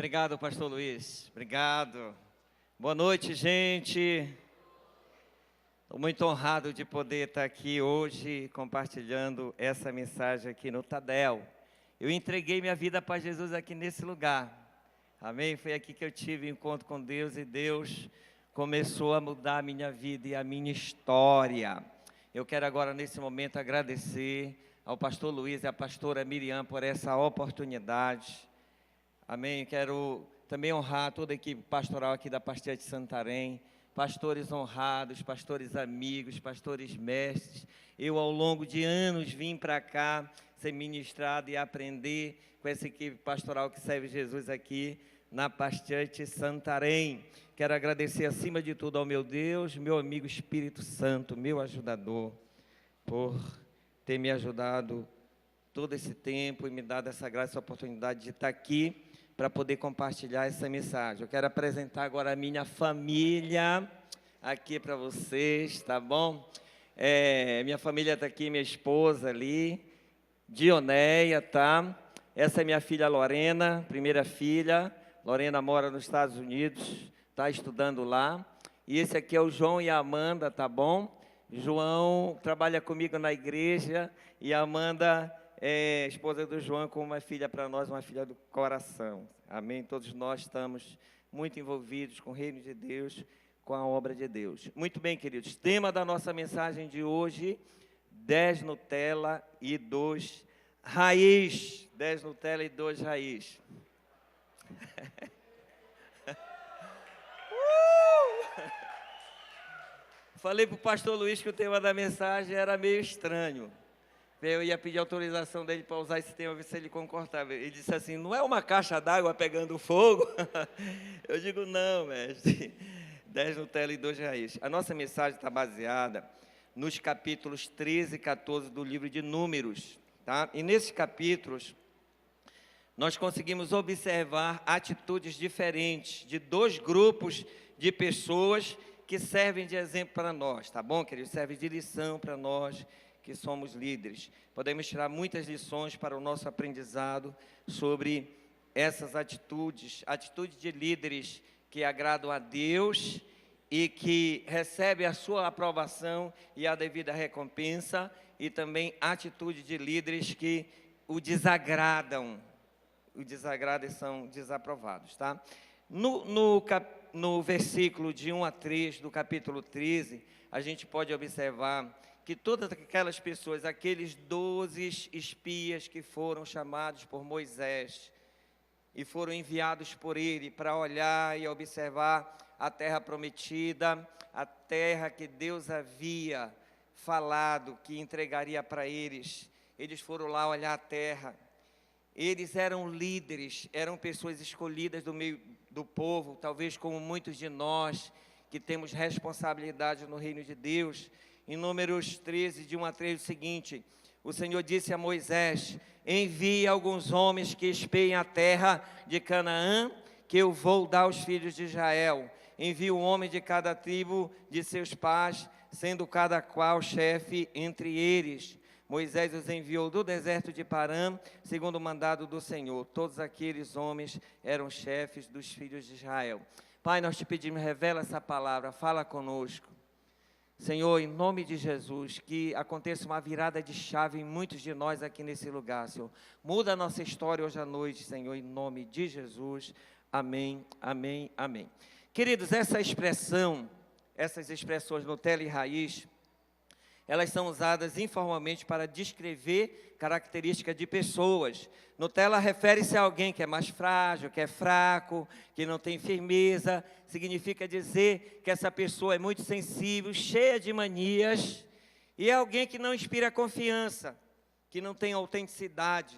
Obrigado, pastor Luiz. Obrigado. Boa noite, gente. Estou muito honrado de poder estar aqui hoje compartilhando essa mensagem aqui no Tadel. Eu entreguei minha vida para Jesus aqui nesse lugar. Amém? Foi aqui que eu tive um encontro com Deus e Deus começou a mudar a minha vida e a minha história. Eu quero agora, nesse momento, agradecer ao pastor Luiz e à pastora Miriam por essa oportunidade. Amém. Quero também honrar toda a equipe pastoral aqui da Pastoral de Santarém, pastores honrados, pastores amigos, pastores mestres. Eu, ao longo de anos, vim para cá ser ministrado e aprender com essa equipe pastoral que serve Jesus aqui na Pastoral de Santarém. Quero agradecer, acima de tudo, ao meu Deus, meu amigo Espírito Santo, meu ajudador, por ter me ajudado todo esse tempo e me dado essa graça, essa oportunidade de estar aqui para poder compartilhar essa mensagem. Eu quero apresentar agora a minha família aqui para vocês, tá bom? Minha família está aqui, minha esposa ali, Dioneia, tá? Essa é minha filha Lorena, primeira filha. Lorena mora nos Estados Unidos, está estudando lá. E esse aqui é o João e a Amanda, tá bom? João trabalha comigo na igreja e a Amanda esposa do João, como uma filha para nós, uma filha do coração. Amém? Todos nós estamos muito envolvidos com o reino de Deus, com a obra de Deus. Muito bem, queridos. Tema da nossa mensagem de hoje: 10 Nutella e 2 raiz. 10 Nutella e 2 raiz. Falei para o pastor Luiz que o tema da mensagem era meio estranho. Eu ia pedir autorização dele para usar esse tema, ver se ele concordava. Ele disse assim: não é uma caixa d'água pegando fogo? Eu digo: não, mestre. 10 Nutella e 2 raiz. A nossa mensagem está baseada nos capítulos 13 e 14 do livro de Números. Tá? E nesses capítulos, nós conseguimos observar atitudes diferentes de dois grupos de pessoas que servem de exemplo para nós. Tá bom, queridos? Serve de lição para nós que somos líderes. Podemos tirar muitas lições para o nosso aprendizado sobre essas atitudes de líderes que agradam a Deus e que recebem a sua aprovação e a devida recompensa, e também atitude de líderes que o desagradam e são desaprovados, tá? No versículo de 1 a 3 do capítulo 13, a gente pode observar que todas aquelas pessoas, aqueles 12 espias que foram chamados por Moisés e foram enviados por ele para olhar e observar a terra prometida, a terra que Deus havia falado que entregaria para eles. Eles foram lá olhar a terra. Eles eram líderes, eram pessoas escolhidas do meio do povo, talvez como muitos de nós que temos responsabilidade no reino de Deus. Em Números 13, de 1 a 3, o seguinte: o Senhor disse a Moisés: envie alguns homens que espeiem a terra de Canaã, que eu vou dar aos filhos de Israel. Envie um homem de cada tribo de seus pais, sendo cada qual chefe entre eles. Moisés os enviou do deserto de Parã, segundo o mandado do Senhor. Todos aqueles homens eram chefes dos filhos de Israel. Pai, nós te pedimos, revela essa palavra, fala conosco. Senhor, em nome de Jesus, que aconteça uma virada de chave em muitos de nós aqui nesse lugar, Senhor. Muda a nossa história hoje à noite, Senhor, em nome de Jesus. Amém, amém, amém. Queridos, essas expressões Nutella e raiz, elas são usadas informalmente para descrever características de pessoas. Nutella refere-se a alguém que é mais frágil, que é fraco, que não tem firmeza. Significa dizer que essa pessoa é muito sensível, cheia de manias, e é alguém que não inspira confiança, que não tem autenticidade.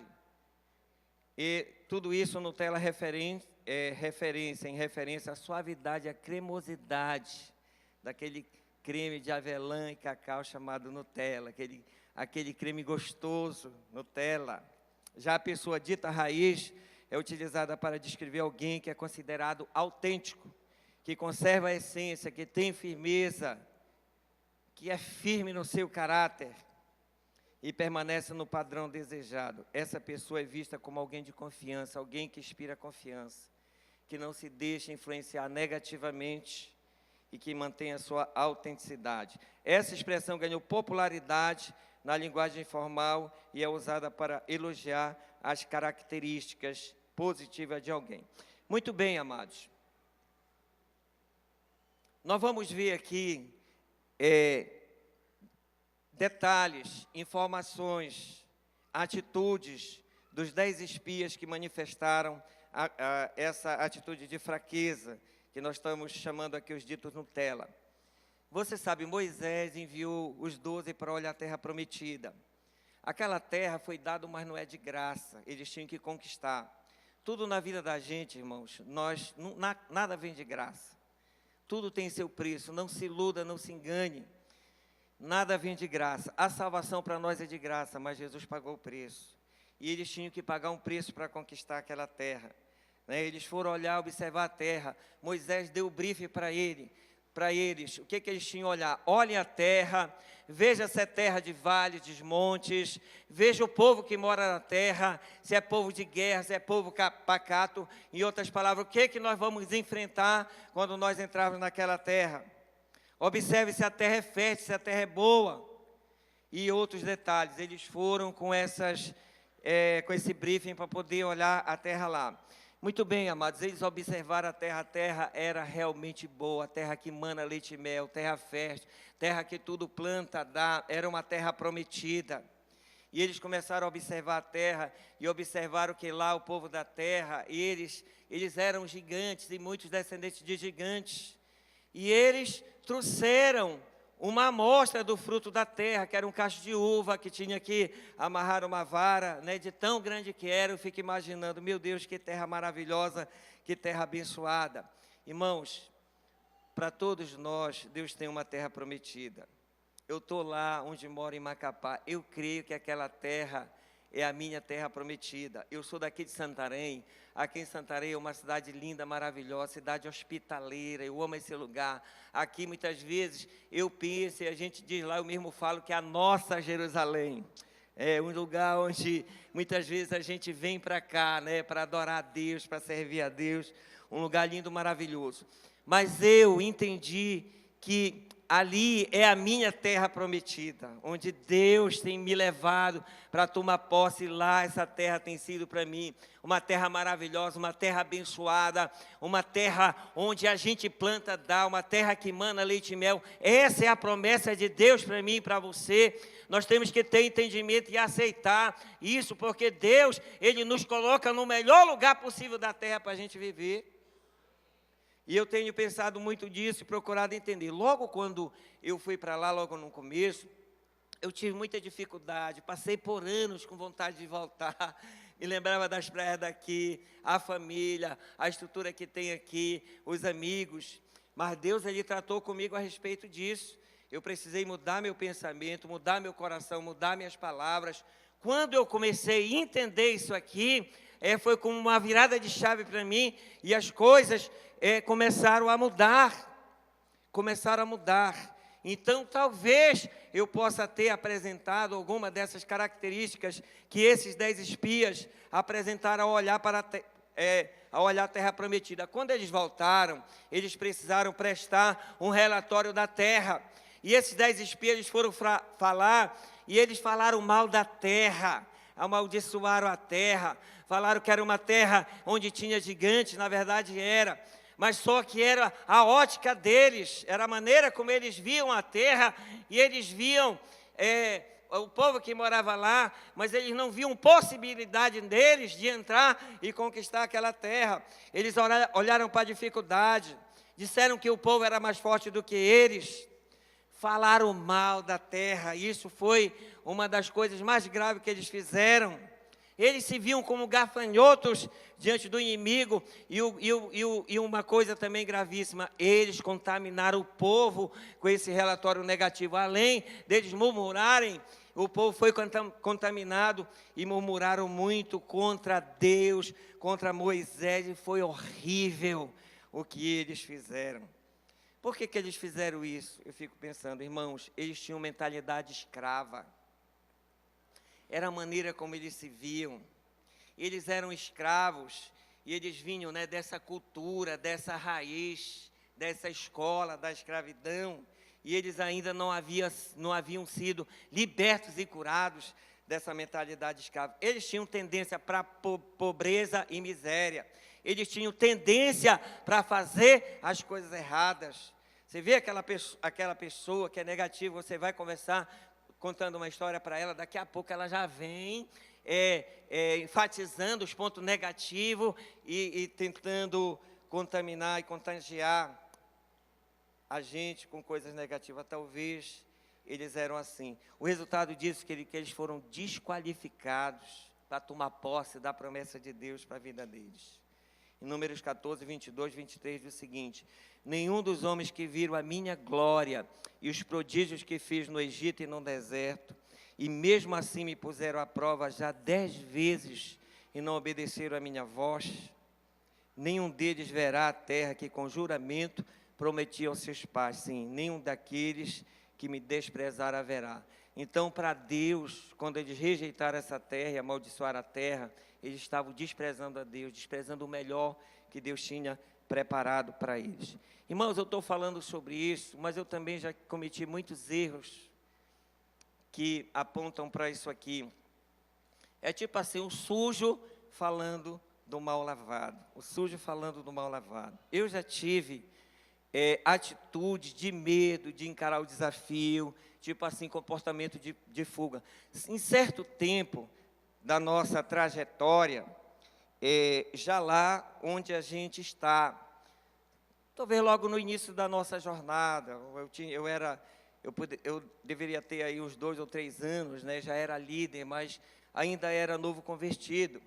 E tudo isso Nutella é referência à suavidade, à cremosidade daquele creme de avelã e cacau chamado Nutella, aquele creme gostoso, Nutella. Já a pessoa dita raiz é utilizada para descrever alguém que é considerado autêntico, que conserva a essência, que tem firmeza, que é firme no seu caráter e permanece no padrão desejado. Essa pessoa é vista como alguém de confiança, alguém que inspira confiança. que não se deixe influenciar negativamente e que mantenha a sua autenticidade. Essa expressão ganhou popularidade na linguagem informal e é usada para elogiar as características positivas de alguém. Muito bem, amados. Nós vamos ver aqui detalhes, informações, atitudes dos 10 espias que manifestaram essa atitude de fraqueza, que nós estamos chamando aqui os ditos Nutella. Você sabe, Moisés enviou os 12 para olhar a terra prometida. Aquela terra foi dada, mas não é de graça, eles tinham que conquistar. Tudo na vida da gente, irmãos, nada vem de graça. Tudo tem seu preço, não se iluda, não se engane. Nada vem de graça. A salvação para nós é de graça, mas Jesus pagou o preço. E eles tinham que pagar um preço para conquistar aquela terra. Eles foram olhar, observar a terra. Moisés deu o briefing para eles. O que eles tinham que olhar? Olhem a terra, veja se é terra de vales, de montes, veja o povo que mora na terra, se é povo de guerra, se é povo pacato. Em outras palavras, o que nós vamos enfrentar quando nós entrarmos naquela terra? Observe se a terra é fértil, se a terra é boa. E outros detalhes, eles foram com esse briefing para poder olhar a terra lá. Muito bem, amados, eles observaram a terra era realmente boa, a terra que mana leite e mel, terra fértil, terra que tudo planta, dá, era uma terra prometida. E eles começaram a observar a terra e observaram que lá o povo da terra, eles eram gigantes e muitos descendentes de gigantes. E eles trouxeram uma amostra do fruto da terra, que era um cacho de uva, que tinha que amarrar uma vara, de tão grande que era. Eu fico imaginando, meu Deus, que terra maravilhosa, que terra abençoada. Irmãos, para todos nós, Deus tem uma terra prometida. Eu estou lá onde moro, em Macapá, eu creio que aquela terra é a minha terra prometida. Eu sou daqui de Santarém. Aqui em Santarém é uma cidade linda, maravilhosa, cidade hospitaleira, eu amo esse lugar. Aqui muitas vezes eu penso e a gente diz lá, eu mesmo falo que é a nossa Jerusalém. É um lugar onde muitas vezes a gente vem para cá, para adorar a Deus, para servir a Deus. Um lugar lindo, maravilhoso. Mas eu entendi que ali é a minha terra prometida, onde Deus tem me levado para tomar posse lá. Essa terra tem sido para mim uma terra maravilhosa, uma terra abençoada, uma terra onde a gente planta, dá, uma terra que mana leite e mel. Essa é a promessa de Deus para mim e para você. Nós temos que ter entendimento e aceitar isso, porque Deus, Ele nos coloca no melhor lugar possível da terra para a gente viver. E eu tenho pensado muito disso e procurado entender. Logo quando eu fui para lá, logo no começo, eu tive muita dificuldade, passei por anos com vontade de voltar. Me lembrava das praias daqui, a família, a estrutura que tem aqui, os amigos. Mas Deus, Ele tratou comigo a respeito disso. Eu precisei mudar meu pensamento, mudar meu coração, mudar minhas palavras. Quando eu comecei a entender isso aqui, foi como uma virada de chave para mim, e as coisas começaram a mudar. Então, talvez eu possa ter apresentado alguma dessas características que esses 10 espias apresentaram ao olhar a terra prometida. Quando eles voltaram, eles precisaram prestar um relatório da terra. E esses 10 espias eles foram falar, e eles falaram mal da terra, amaldiçoaram a terra, falaram que era uma terra onde tinha gigantes, na verdade era. Mas só que era a ótica deles, era a maneira como eles viam a terra, e eles viam o povo que morava lá, mas eles não viam possibilidade deles de entrar e conquistar aquela terra. Eles olharam para a dificuldade, disseram que o povo era mais forte do que eles, falaram mal da terra. Isso foi uma das coisas mais graves que eles fizeram. Eles se viam como gafanhotos diante do inimigo, e uma coisa também gravíssima, eles contaminaram o povo com esse relatório negativo. Além deles murmurarem, o povo foi contaminado e murmuraram muito contra Deus, contra Moisés, e foi horrível o que eles fizeram. Por que eles fizeram isso? Eu fico pensando, irmãos, eles tinham mentalidade escrava. Era a maneira como eles se viam. Eles eram escravos, e eles vinham, né, dessa cultura, dessa raiz, dessa escola da escravidão, e eles ainda não haviam sido libertos e curados dessa mentalidade escrava. Eles tinham tendência para pobreza e miséria. Eles tinham tendência para fazer as coisas erradas. Você vê aquela pessoa que é negativa, você vai conversar, contando uma história para ela, daqui a pouco ela já vem enfatizando os pontos negativos e tentando contaminar e contagiar a gente com coisas negativas. Talvez eles eram assim. O resultado disso é que eles foram desqualificados para tomar posse da promessa de Deus para a vida deles. Em Números 14, 22, 23, diz o seguinte: nenhum dos homens que viram a minha glória e os prodígios que fiz no Egito e no deserto, e mesmo assim me puseram à prova já 10 vezes e não obedeceram a minha voz, nenhum deles verá a terra que com juramento prometi aos seus pais, sim, nenhum daqueles que me desprezaram haverá. Então, para Deus, quando eles rejeitaram essa terra e amaldiçoaram a terra, eles estavam desprezando a Deus, desprezando o melhor que Deus tinha preparado para eles. Irmãos, eu estou falando sobre isso, mas eu também já cometi muitos erros que apontam para isso aqui. É tipo assim, o sujo falando do mal lavado. O sujo falando do mal lavado. Eu já tive atitude de medo, de encarar o desafio, tipo assim, comportamento de fuga. Em certo tempo da nossa trajetória, já lá onde a gente está, talvez logo no início da nossa jornada, eu deveria ter aí uns 2 ou 3 anos, né, já era líder, mas ainda era novo convertido.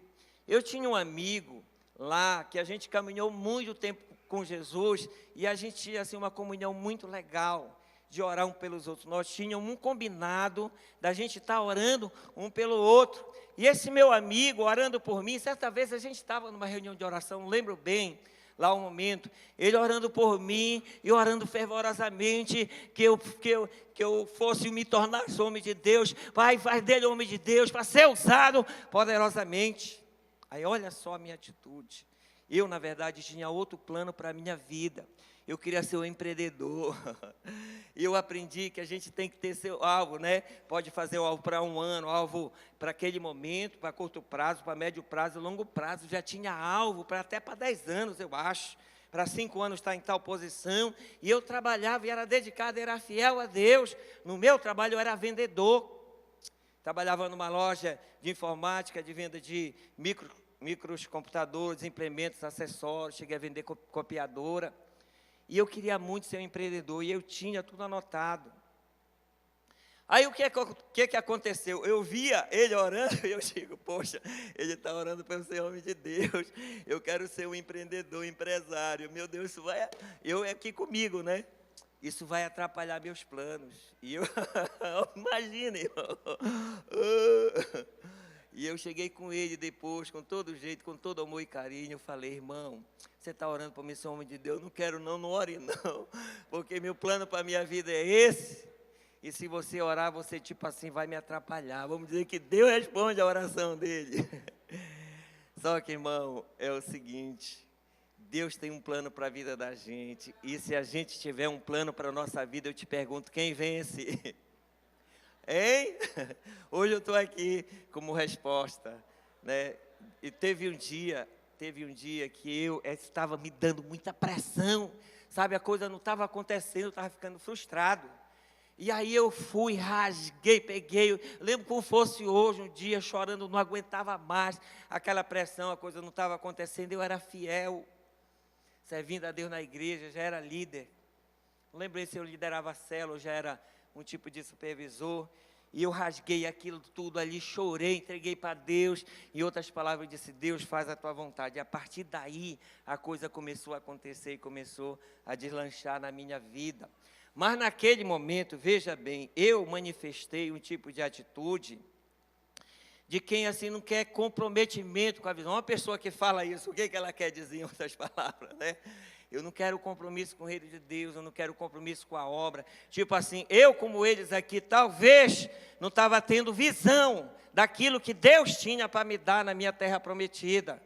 Eu tinha um amigo lá, que a gente caminhou muito tempo com Jesus, e a gente tinha assim, uma comunhão muito legal, de orar um pelos outros. Nós tínhamos um combinado, da gente estar orando um pelo outro, e esse meu amigo, orando por mim, certa vez a gente estava numa reunião de oração, lembro bem, lá um momento, ele orando por mim, e orando fervorosamente, que eu fosse me tornar homem de Deus. Pai, faz dele homem de Deus, para ser usado poderosamente. Aí olha só a minha atitude. Eu, na verdade, tinha outro plano para a minha vida. Eu queria ser um empreendedor. E eu aprendi que a gente tem que ter seu alvo, né? Pode fazer o alvo para 1 ano, alvo para aquele momento, para curto prazo, para médio prazo, longo prazo. Já tinha alvo até para 10 anos, eu acho. Para 5 anos estar em tal posição. E eu trabalhava e era dedicado, era fiel a Deus. No meu trabalho eu era vendedor. Trabalhava numa loja de informática, de venda de micros computadores, implementos, acessórios. Cheguei a vender copiadora. E eu queria muito ser um empreendedor, e eu tinha tudo anotado. Aí o que aconteceu? Eu via ele orando, e eu digo, poxa, ele está orando para eu ser homem de Deus, eu quero ser um empreendedor, empresário. Meu Deus, isso vai, eu aqui comigo, né? Isso vai atrapalhar meus planos. E eu, imagine, irmão. E eu cheguei com ele depois, com todo jeito, com todo amor e carinho. Eu falei, irmão, você está orando para mim ser homem de Deus? Não quero não ore não, porque meu plano para a minha vida é esse. E se você orar, você tipo assim vai me atrapalhar. Vamos dizer que Deus responde a oração dele. Só que, irmão, é o seguinte, Deus tem um plano para a vida da gente. E se a gente tiver um plano para a nossa vida, eu te pergunto, quem vence? Hein? Hoje eu estou aqui como resposta, né? E teve um dia que eu estava me dando muita pressão, sabe? A coisa não estava acontecendo, eu estava ficando frustrado. E aí eu fui, rasguei, peguei, lembro como fosse hoje, um dia chorando, não aguentava mais aquela pressão, a coisa não estava acontecendo, eu era fiel, servindo a Deus na igreja, já era líder. Não lembro se eu liderava a célula, eu já era um tipo de supervisor, e eu rasguei aquilo tudo ali, chorei, entreguei para Deus, em outras palavras eu disse, Deus faz a tua vontade, e a partir daí a coisa começou a acontecer e começou a deslanchar na minha vida. Mas naquele momento, veja bem, eu manifestei um tipo de atitude de quem assim não quer comprometimento com a visão. Uma pessoa que fala isso, o que ela quer dizer em outras palavras, né? Eu não quero compromisso com o reino de Deus, eu não quero compromisso com a obra. Tipo assim, eu como eles aqui, talvez não estava tendo visão daquilo que Deus tinha para me dar na minha terra prometida.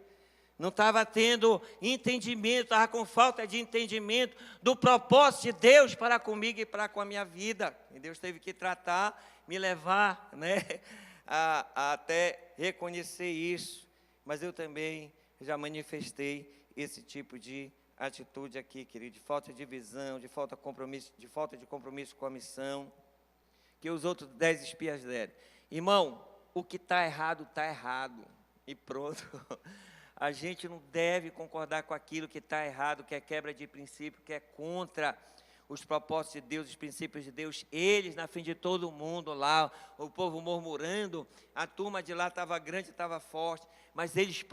Não estava tendo entendimento, estava com falta de entendimento do propósito de Deus para comigo e para com a minha vida. E Deus teve que tratar, me levar, né, a até reconhecer isso. Mas eu também já manifestei esse tipo de atitude aqui, querido, de falta de visão, de falta de compromisso com a missão, que os outros 10 espias deram. Irmão, o que está errado, e pronto. A gente não deve concordar com aquilo que está errado, que é quebra de princípio, que é contra os propósitos de Deus, os princípios de Deus. Eles, na frente de todo mundo lá, o povo murmurando, a turma de lá estava grande, estava forte, mas eles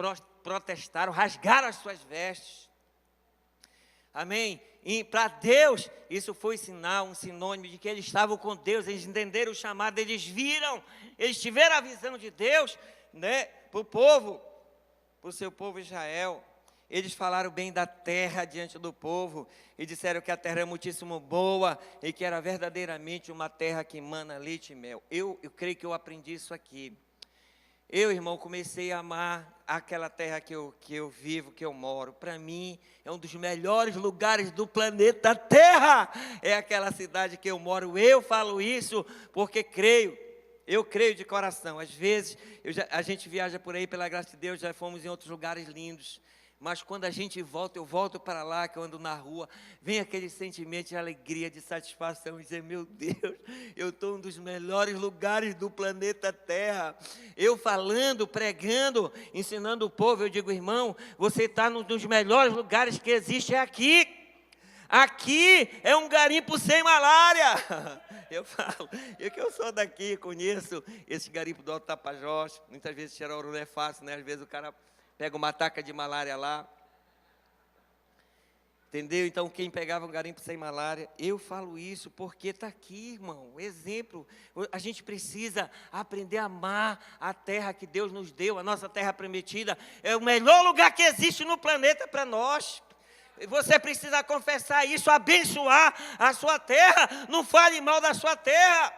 protestaram, rasgaram as suas vestes. Amém? E para Deus, isso foi sinal, um sinônimo de que eles estavam com Deus, eles entenderam o chamado, eles viram, eles tiveram a visão de Deus, né, para o povo, para o seu povo Israel. Eles falaram bem da terra diante do povo, e disseram que a terra é muitíssimo boa, e que era verdadeiramente uma terra que emana leite e mel. Eu creio que eu aprendi isso aqui. Eu, irmão, comecei a amar aquela terra que eu vivo, que eu moro. Para mim, é um dos melhores lugares do planeta Terra. É aquela cidade que eu moro. Eu falo isso porque creio. Eu creio de coração. Às vezes, a gente viaja por aí, pela graça de Deus, já fomos em outros lugares lindos. Mas quando a gente volta, eu volto para lá, que eu ando na rua, vem aquele sentimento de alegria, de satisfação, de dizer, meu Deus, eu estou em um dos melhores lugares do planeta Terra. Eu falando, pregando, ensinando o povo, eu digo, irmão, você está num dos melhores lugares que existe, é aqui. Aqui é um garimpo sem malária. Eu falo, eu que eu sou daqui, conheço esse garimpo do Alto Tapajós. Muitas vezes tirar ouro não é fácil, né? Às vezes o cara pega uma taca de malária lá. Entendeu? Então, quem pegava um garimpo sem malária, eu falo isso porque está aqui, irmão, exemplo. A gente precisa aprender a amar a terra que Deus nos deu, a nossa terra prometida. É o melhor lugar que existe no planeta para nós. Você precisa confessar isso, abençoar a sua terra. Não fale mal da sua terra.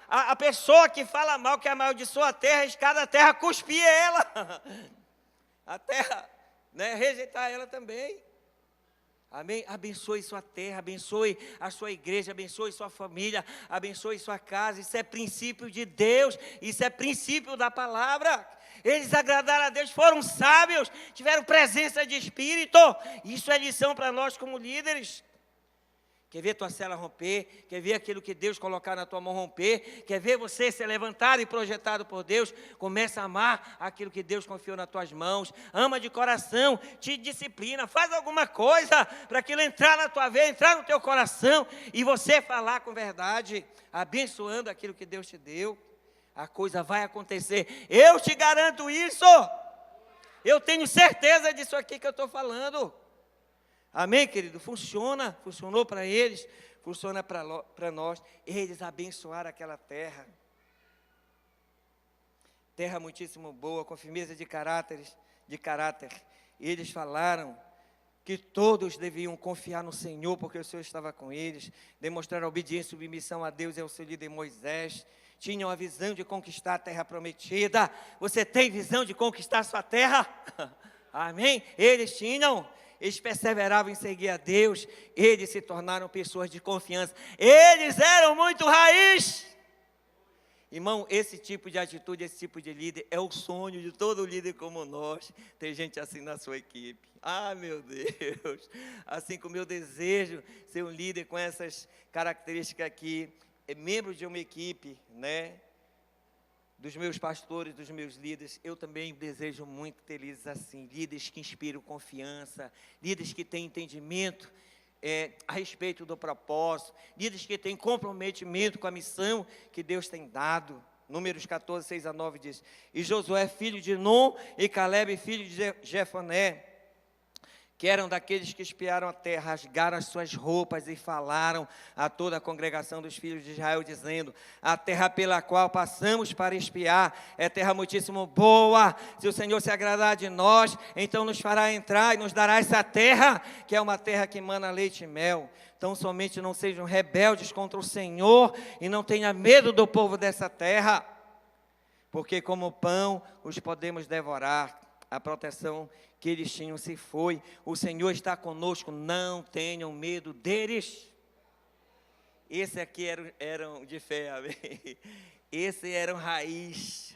A pessoa que fala mal, que amaldiçoa a terra, escada a terra, cuspir ela. A terra, né, rejeitar ela também. Amém? Abençoe sua terra, abençoe a sua igreja, abençoe sua família, abençoe sua casa. Isso é princípio de Deus, isso é princípio da palavra. Eles agradaram a Deus, foram sábios, tiveram presença de Espírito. Isso é lição para nós como líderes. Quer ver tua cela romper? Quer ver aquilo que Deus colocar na tua mão romper? Quer ver você ser levantado e projetado por Deus? Começa a amar aquilo que Deus confiou nas tuas mãos. Ama de coração, te disciplina. Faz alguma coisa para aquilo entrar na tua veia, entrar no teu coração. E você falar com verdade, abençoando aquilo que Deus te deu. A coisa vai acontecer. Eu te garanto isso. Eu tenho certeza disso aqui que eu estou falando. Amém, querido? Funcionou para eles, funciona para nós. Eles abençoaram aquela terra. Terra muitíssimo boa, com firmeza de caráter. Eles falaram que todos deviam confiar no Senhor, porque o Senhor estava com eles. Demonstraram obediência e submissão a Deus e ao seu líder Moisés. Tinham a visão de conquistar a terra prometida. Você tem visão de conquistar a sua terra? Amém? Eles tinham. Eles perseveravam em seguir a Deus. Eles se tornaram pessoas de confiança. Eles eram muito raiz. Irmão, esse tipo de atitude, esse tipo de líder é o sonho de todo líder como nós. Tem gente assim na sua equipe. Ah, meu Deus. Assim como eu desejo ser um líder com essas características aqui. É membro de uma equipe, né? Dos meus pastores, dos meus líderes, eu também desejo muito ter líderes assim, líderes que inspiram confiança, líderes que têm entendimento a respeito do propósito, líderes que têm comprometimento com a missão que Deus tem dado. Números 14, 6 a 9 diz, e Josué, filho de Nun, e Caleb, filho de Jefoné, que eram daqueles que espiaram a terra, rasgaram as suas roupas e falaram a toda a congregação dos filhos de Israel, dizendo, a terra pela qual passamos para espiar é terra muitíssimo boa. Se o Senhor se agradar de nós, então nos fará entrar e nos dará essa terra, que é uma terra que emana leite e mel. Então somente não sejam rebeldes contra o Senhor e não tenha medo do povo dessa terra, porque como pão os podemos devorar. a proteção que eles tinham se foi. O Senhor está conosco, não tenham medo deles. Esse aqui eram de fé, amém? Esse eram raiz.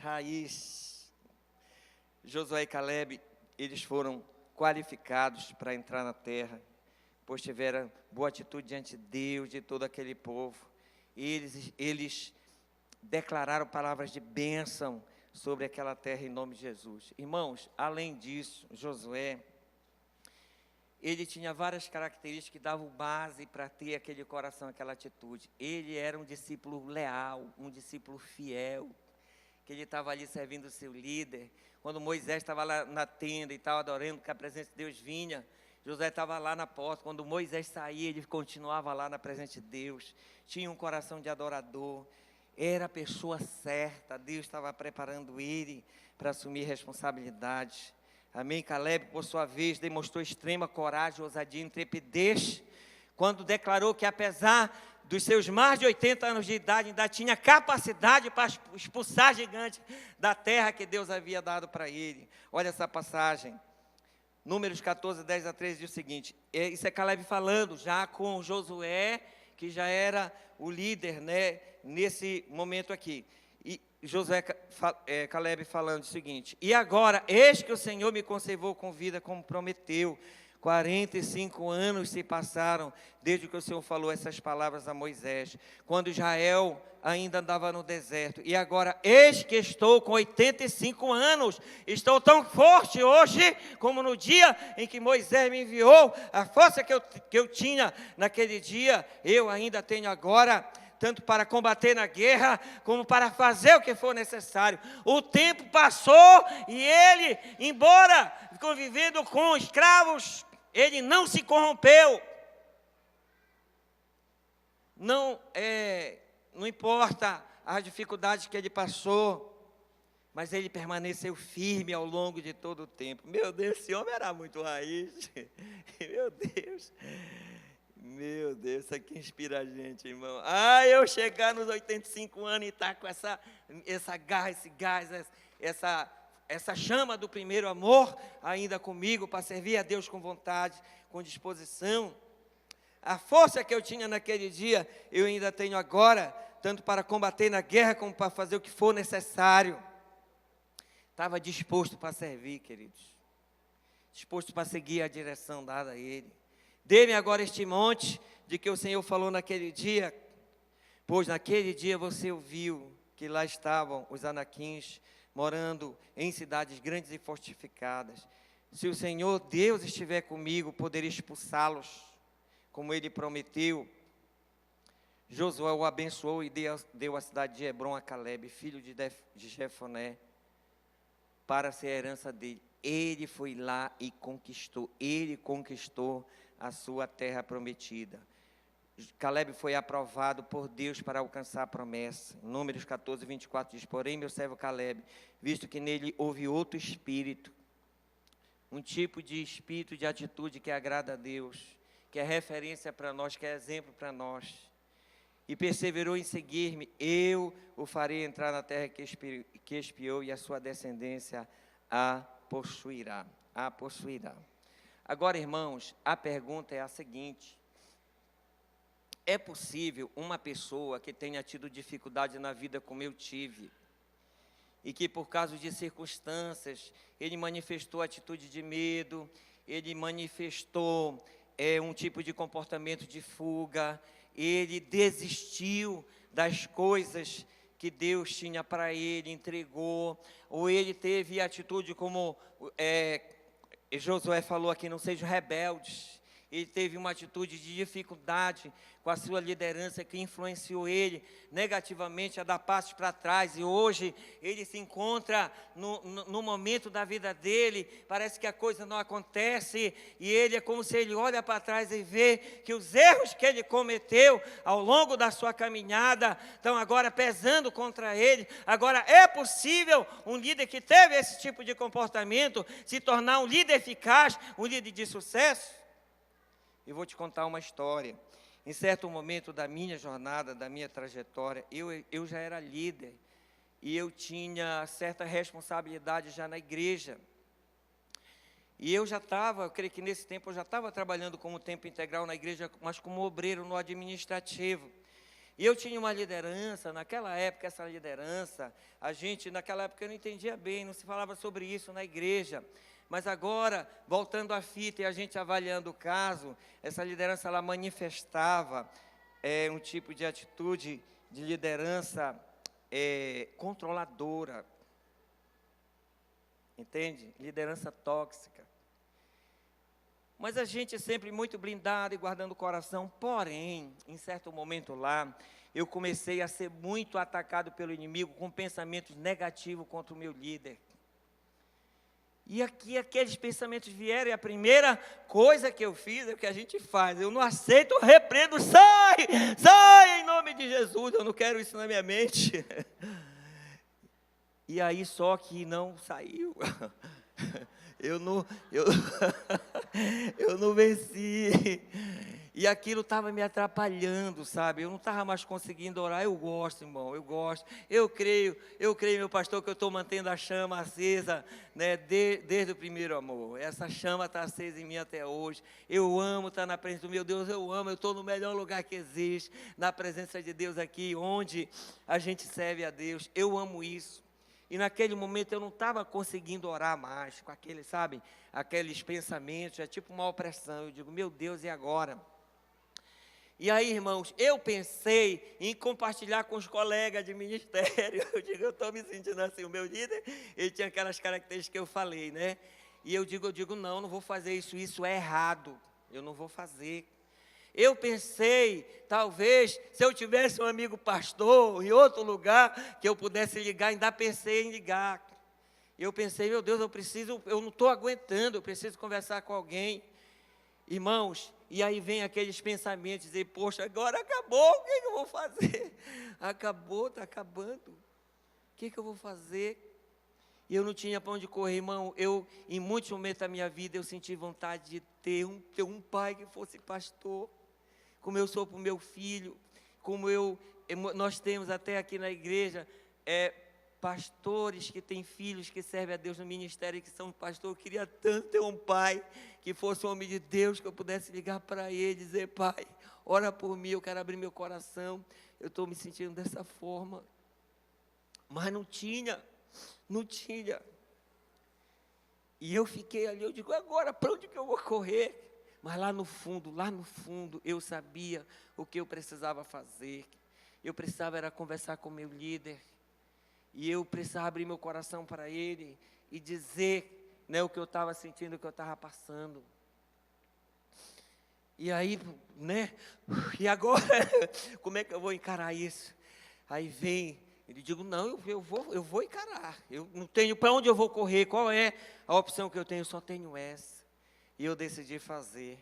Josué e Calebe, eles foram qualificados para entrar na terra, pois tiveram boa atitude diante de Deus, de todo aquele povo. Eles declararam palavras de bênção sobre aquela terra em nome de Jesus. Irmãos, além disso, Josué, ele tinha várias características que davam base para ter aquele coração, aquela atitude. Ele era um discípulo leal, um discípulo fiel, que ele estava ali servindo o seu líder. Quando Moisés estava lá na tenda e estava adorando, que a presença de Deus vinha, Josué estava lá na porta. Quando Moisés saía, ele continuava lá na presença de Deus. Tinha um coração de adorador. Era a pessoa certa. Deus estava preparando ele para assumir responsabilidade. Amém? Calebe, por sua vez, demonstrou extrema coragem, ousadia e intrepidez, quando declarou que, apesar dos seus mais de 80 anos de idade, ainda tinha capacidade para expulsar gigantes da terra que Deus havia dado para ele. Olha essa passagem, Números 14, 10 a 13, diz o seguinte, isso é Calebe falando, já com Josué, que já era o líder, né, nesse momento aqui. E Calebe falando o seguinte: e agora, eis que o Senhor me conservou com vida como prometeu. 45 anos se passaram desde que o Senhor falou essas palavras a Moisés, quando Israel ainda andava no deserto. E agora, eis que estou com 85 anos, estou tão forte hoje como no dia em que Moisés me enviou. A força que eu tinha naquele dia, eu ainda tenho agora, tanto para combater na guerra, como para fazer o que for necessário. O tempo passou e ele, embora convivendo com escravos, ele não se corrompeu. Não importa as dificuldades que ele passou, mas ele permaneceu firme ao longo de todo o tempo. Meu Deus, esse homem era muito raiz. Meu Deus, isso aqui inspira a gente, irmão. Eu chegar nos 85 anos e estar com essa garra, esse gás, essa chama do primeiro amor ainda comigo, para servir a Deus com vontade, com disposição. A força que eu tinha naquele dia, eu ainda tenho agora, tanto para combater na guerra, como para fazer o que for necessário. Estava disposto para servir, queridos. Disposto para seguir a direção dada a Ele. Dê-me agora este monte de que o Senhor falou naquele dia, pois naquele dia você ouviu que lá estavam os anaquins, morando em cidades grandes e fortificadas. Se o Senhor Deus estiver comigo, poderia expulsá-los, como Ele prometeu. Josué o abençoou e deu a cidade de Hebrom a Calebe, filho de Jefoné, para ser a herança dele. Ele foi lá e conquistou, a sua terra prometida. Calebe foi aprovado por Deus para alcançar a promessa. Números 14, 24 diz: porém, meu servo Calebe, visto que nele houve outro espírito, um tipo de espírito de atitude que agrada a Deus, que é referência para nós, que é exemplo para nós, e perseverou em seguir-me, eu o farei entrar na terra que espiou, e a sua descendência a possuirá. Agora, irmãos, a pergunta é a seguinte: é possível uma pessoa que tenha tido dificuldade na vida como eu tive, e que por causa de circunstâncias, ele manifestou atitude de medo, ele manifestou um tipo de comportamento de fuga, ele desistiu das coisas que Deus tinha para ele, entregou, ou ele teve atitude como Josué falou aqui, não sejam rebeldes. Ele teve uma atitude de dificuldade com a sua liderança, que influenciou ele negativamente a dar passos para trás, e hoje ele se encontra no momento da vida dele, parece que a coisa não acontece, e ele é como se ele olha para trás e vê que os erros que ele cometeu ao longo da sua caminhada estão agora pesando contra ele. Agora, é possível um líder que teve esse tipo de comportamento se tornar um líder eficaz, um líder de sucesso? Eu vou te contar uma história. Em certo momento da minha jornada, da minha trajetória, eu já era líder e eu tinha certa responsabilidade já na igreja. E eu creio que nesse tempo eu já estava trabalhando como tempo integral na igreja, mas como obreiro no administrativo. E eu tinha uma liderança, naquela época, essa liderança, naquela época eu não entendia bem, não se falava sobre isso na igreja. Mas agora, voltando à fita e a gente avaliando o caso, essa liderança, ela manifestava um tipo de atitude de liderança controladora. Entende? Liderança tóxica. Mas a gente sempre muito blindado e guardando o coração. Porém, em certo momento lá, eu comecei a ser muito atacado pelo inimigo com pensamentos negativos contra o meu líder. E aqui aqueles pensamentos vieram e a primeira coisa que eu fiz é o que a gente faz. Eu não aceito, eu repreendo, sai em nome de Jesus, eu não quero isso na minha mente. E aí só que não saiu. Eu não venci. E aquilo estava me atrapalhando, sabe? Eu não estava mais conseguindo orar. Eu gosto, irmão, eu gosto. Eu creio, meu pastor, que eu estou mantendo a chama acesa, né, desde o primeiro amor. Essa chama está acesa em mim até hoje. Eu amo estar na presença do meu Deus, eu amo. Eu estou no melhor lugar que existe, na presença de Deus aqui, onde a gente serve a Deus. Eu amo isso. E naquele momento eu não estava conseguindo orar mais, com aqueles pensamentos, é tipo uma opressão. Eu digo, meu Deus, e agora? E aí, irmãos, eu pensei em compartilhar com os colegas de ministério. Eu digo, eu estou me sentindo assim, o meu líder, ele tinha aquelas características que eu falei, né? E eu digo, não vou fazer isso é errado, eu não vou fazer. Eu pensei, talvez, se eu tivesse um amigo pastor em outro lugar, que eu pudesse ligar, ainda pensei em ligar. Eu pensei, meu Deus, eu não estou aguentando, eu preciso conversar com alguém. Irmãos, e aí vem aqueles pensamentos, dizer, poxa, agora acabou, o que eu vou fazer? Acabou, está acabando, o que eu vou fazer? E eu não tinha para onde correr, irmão. Em muitos momentos da minha vida, eu senti vontade de ter um pai que fosse pastor, como eu sou para o meu filho, nós temos até aqui na igreja, pastores que têm filhos que servem a Deus no ministério e que são pastores. Eu queria tanto ter um pai que fosse um homem de Deus, que eu pudesse ligar para ele e dizer, pai, ora por mim, eu quero abrir meu coração, eu estou me sentindo dessa forma. Mas não tinha. E eu fiquei ali, eu digo, agora para onde que eu vou correr? Mas lá no fundo, eu sabia o que eu precisava fazer. Eu precisava era conversar com o meu líder. E eu precisava abrir meu coração para ele e dizer, né, o que eu estava sentindo, o que eu estava passando. E aí, né, e agora, como é que eu vou encarar isso? Aí vem, ele digo, não, eu vou encarar. Eu não tenho para onde eu vou correr, qual é a opção que eu tenho? Eu só tenho essa. E eu decidi fazer.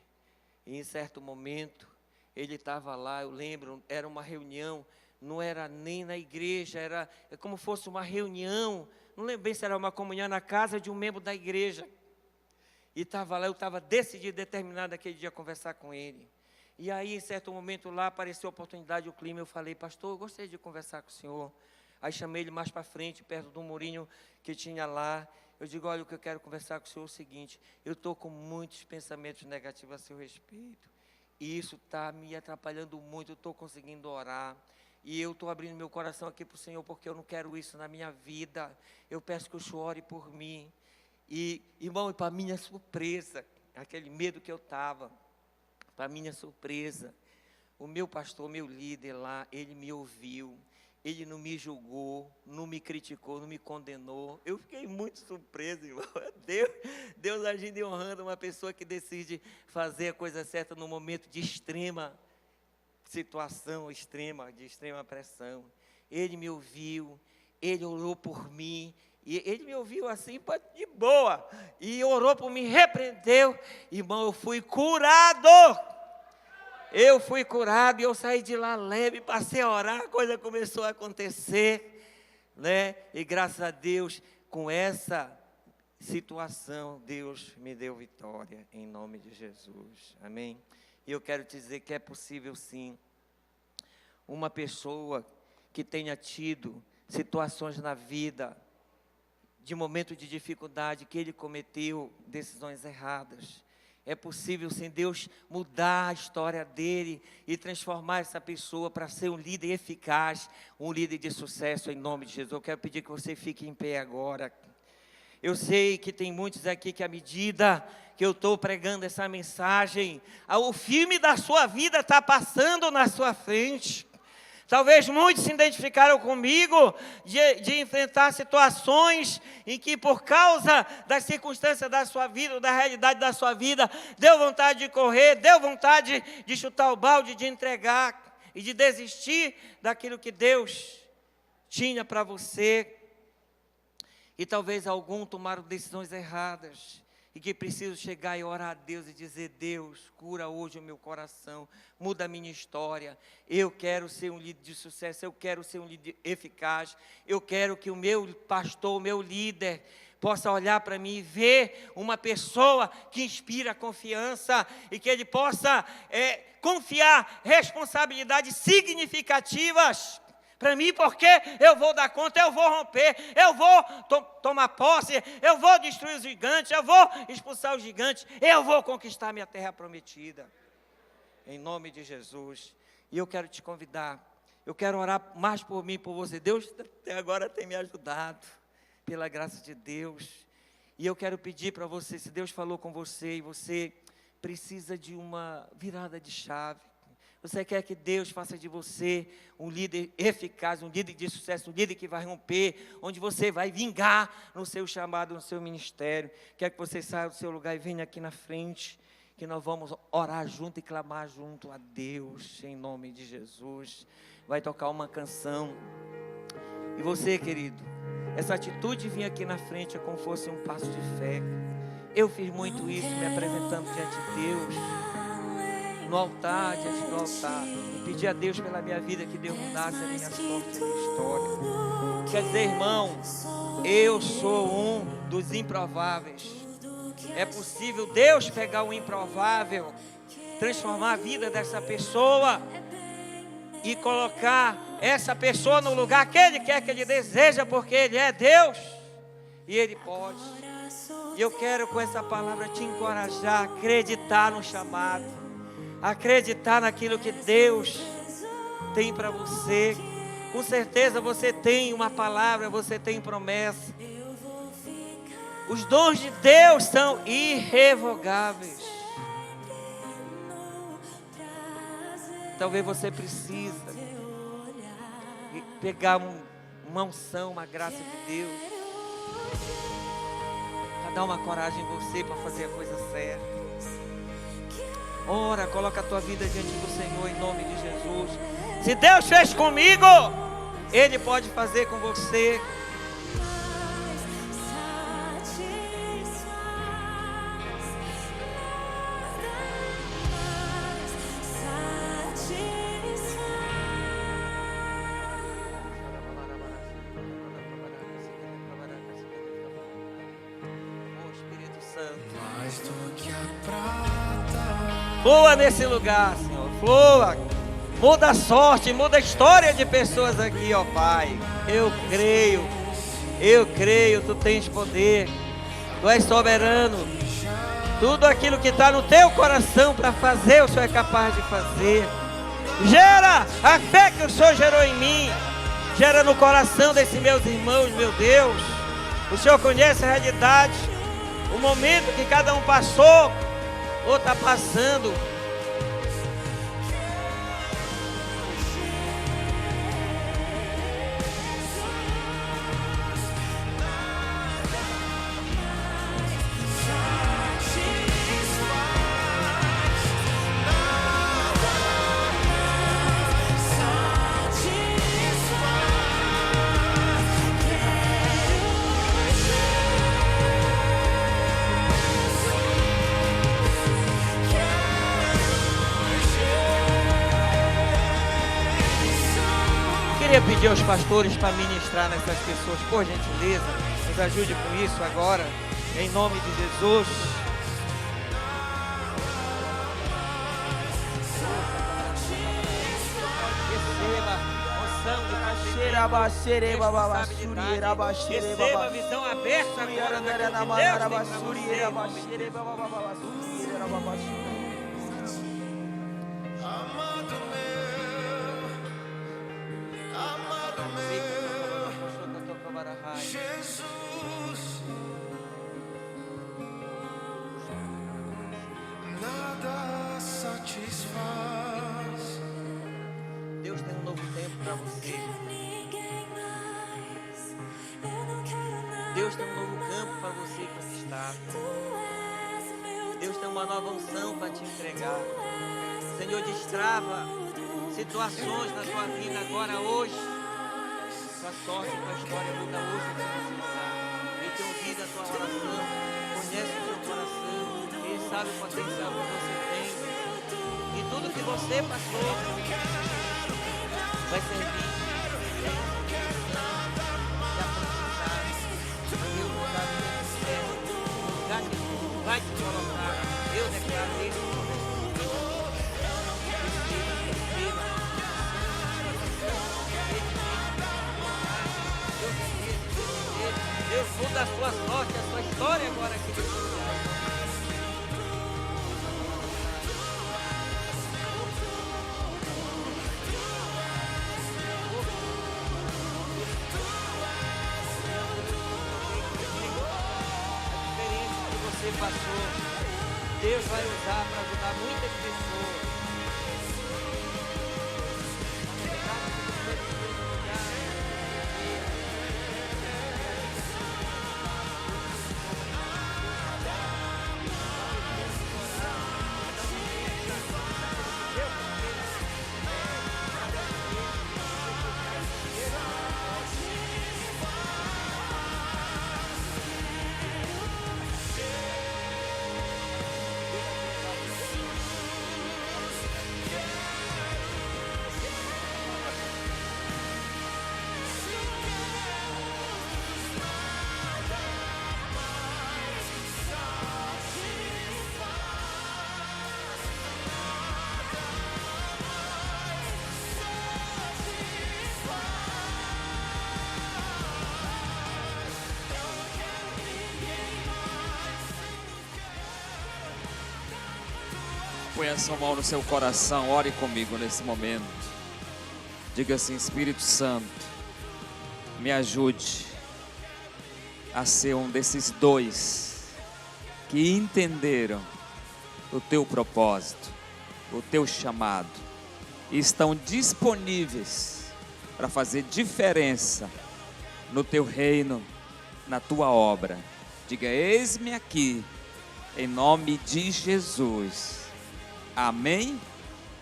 E em certo momento, ele estava lá, eu lembro, era uma reunião, não era nem na igreja, era como fosse uma reunião, não lembro bem se era uma comunhão na casa de um membro da igreja. E estava lá, eu estava decidido, determinado aquele dia a conversar com ele. E aí, em certo momento lá, apareceu a oportunidade, o clima, eu falei, pastor, eu gostaria de conversar com o senhor. Aí chamei ele mais para frente, perto do murinho que tinha lá. Eu digo, olha, o que eu quero conversar com o senhor é o seguinte, eu estou com muitos pensamentos negativos a seu respeito, e isso está me atrapalhando muito, eu estou conseguindo orar, e eu estou abrindo meu coração aqui para o Senhor, porque eu não quero isso na minha vida, eu peço que o Senhor ore por mim. E, irmão, para minha surpresa, aquele medo que eu estava, para minha surpresa, o meu pastor, meu líder lá, ele me ouviu. Ele não me julgou, não me criticou, não me condenou. Eu fiquei muito surpreso, irmão. Deus agindo e honrando uma pessoa que decide fazer a coisa certa num momento de extrema situação, de extrema pressão. Ele me ouviu, ele orou por mim. E ele me ouviu assim, de boa. E orou por mim, repreendeu. Irmão, eu fui curado. Eu fui curado e eu saí de lá leve, passei a orar, a coisa começou a acontecer, né? E graças a Deus, com essa situação, Deus me deu vitória, em nome de Jesus, amém? E eu quero te dizer que é possível sim, uma pessoa que tenha tido situações na vida de momento de dificuldade, que ele cometeu decisões erradas. É possível, sim, Deus mudar a história dele e transformar essa pessoa para ser um líder eficaz, um líder de sucesso, em nome de Jesus. Eu quero pedir que você fique em pé agora. Eu sei que tem muitos aqui que, à medida que eu estou pregando essa mensagem, o filme da sua vida está passando na sua frente. Talvez muitos se identificaram comigo de enfrentar situações em que, por causa das circunstâncias da sua vida, da realidade da sua vida, deu vontade de correr, deu vontade de chutar o balde, de entregar e de desistir daquilo que Deus tinha para você. E talvez alguns tomaram decisões erradas e que precisam chegar e orar a Deus e dizer: Deus, cura hoje o meu coração, muda a minha história. Eu quero ser um líder de sucesso, eu quero ser um líder eficaz. Eu quero que o meu pastor, o meu líder, possa olhar para mim e ver uma pessoa que inspira confiança e que ele possa confiar responsabilidades significativas para mim, porque eu vou dar conta, eu vou romper, eu vou tomar posse, eu vou destruir os gigantes, eu vou expulsar os gigantes, eu vou conquistar minha terra prometida, em nome de Jesus. E eu quero te convidar, eu quero orar mais por mim, por você. Deus até agora tem me ajudado, pela graça de Deus, e eu quero pedir para você, se Deus falou com você, e você precisa de uma virada de chave, você quer que Deus faça de você um líder eficaz, um líder de sucesso, um líder que vai romper, onde você vai vingar no seu chamado, no seu ministério. Quer que você saia do seu lugar e venha aqui na frente, que nós vamos orar junto e clamar junto a Deus, em nome de Jesus. Vai tocar uma canção. E você, querido, essa atitude de vir aqui na frente é como se fosse um passo de fé. Eu fiz muito isso, me apresentando diante de Deus, no altar, diante do altar, e pedir a Deus pela minha vida, que Deus mudasse a minha sorte, a minha história. Quer dizer, irmão, eu sou um dos improváveis. É possível Deus pegar o improvável, transformar a vida dessa pessoa e colocar essa pessoa no lugar que Ele quer, que Ele deseja, porque Ele é Deus e Ele pode. E eu quero com essa palavra te encorajar a acreditar no chamado, acreditar naquilo que Deus tem para você. Com certeza você tem uma palavra, você tem promessa. Os dons de Deus são irrevogáveis. Talvez você precisa pegar uma unção, uma graça de Deus, para dar uma coragem em você para fazer a coisa certa. Ora, coloca a tua vida diante do Senhor em nome de Jesus. Se Deus fez comigo, Ele pode fazer com você. Oh, Espírito Santo, mais do que a prata. Flua nesse lugar, Senhor, flua, muda a sorte, muda a história de pessoas aqui, ó Pai. Eu creio, Tu tens poder, Tu és soberano, tudo aquilo que está no Teu coração para fazer, o Senhor é capaz de fazer. Gera a fé que o Senhor gerou em mim, gera no coração desses meus irmãos, meu Deus. O Senhor conhece a realidade, o momento que cada um passou ou está passando. Queria pedir aos pastores para ministrar nessas pessoas, por gentileza, nos ajude com isso agora, em nome de Jesus. Receba unção de paz. Receba a visão aberta agora daquilo que Deus tem para você, em nome de Jesus. Jesus, nada satisfaz. Deus tem um novo tempo para você. Deus tem um novo campo para você conquistar. Deus tem uma nova unção para te entregar. Senhor, destrava situações na tua vida agora, hoje. Tua sorte, tua história muda hoje nesse lugar. Ele tem ouvido a tua oração, conhece o teu coração, Ele sabe o potencial que você tem. E tudo que você passou vai servir de aprendizagem. Deus no lugar que Ele vai te colocar. Eu declaro isso. Deus muda a sua sorte, a sua história agora aqui nesse lugar. A experiência que você passou, Deus vai usar para ajudar muitas pessoas. Põe a sua mão no seu coração, ore comigo nesse momento. Diga assim: Espírito Santo, me ajude a ser um desses dois que entenderam o teu propósito, o teu chamado, e estão disponíveis para fazer diferença no teu reino, na tua obra. Diga: eis-me aqui, em nome de Jesus. Amém?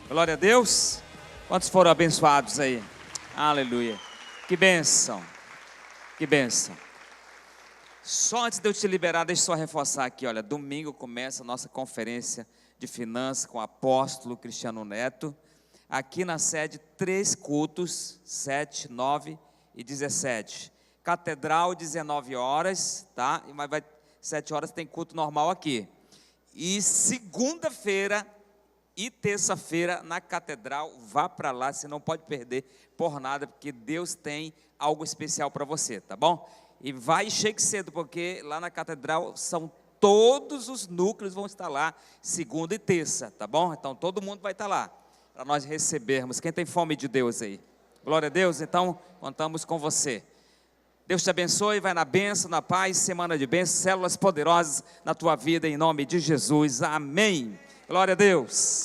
Glória a Deus. Quantos foram abençoados aí? Aleluia. Que bênção. Que bênção. Só antes de eu te liberar, deixa eu só reforçar aqui, olha, domingo começa a nossa conferência de finanças com o apóstolo Cristiano Neto. Aqui na sede, 3 cultos, 7, 9 e 17. Catedral, 19 horas, tá? Mas 7 horas tem culto normal aqui. E segunda-feira e terça-feira na Catedral, vá para lá, você não pode perder por nada, porque Deus tem algo especial para você, tá bom? E vai, chegue cedo, porque lá na Catedral são todos os núcleos vão estar lá, segunda e terça, tá bom? Então todo mundo vai estar lá, para nós recebermos. Quem tem fome de Deus aí? Glória a Deus, então contamos com você. Deus te abençoe, vai na bênção, na paz, semana de bênção, células poderosas na tua vida, em nome de Jesus, amém. Glória a Deus.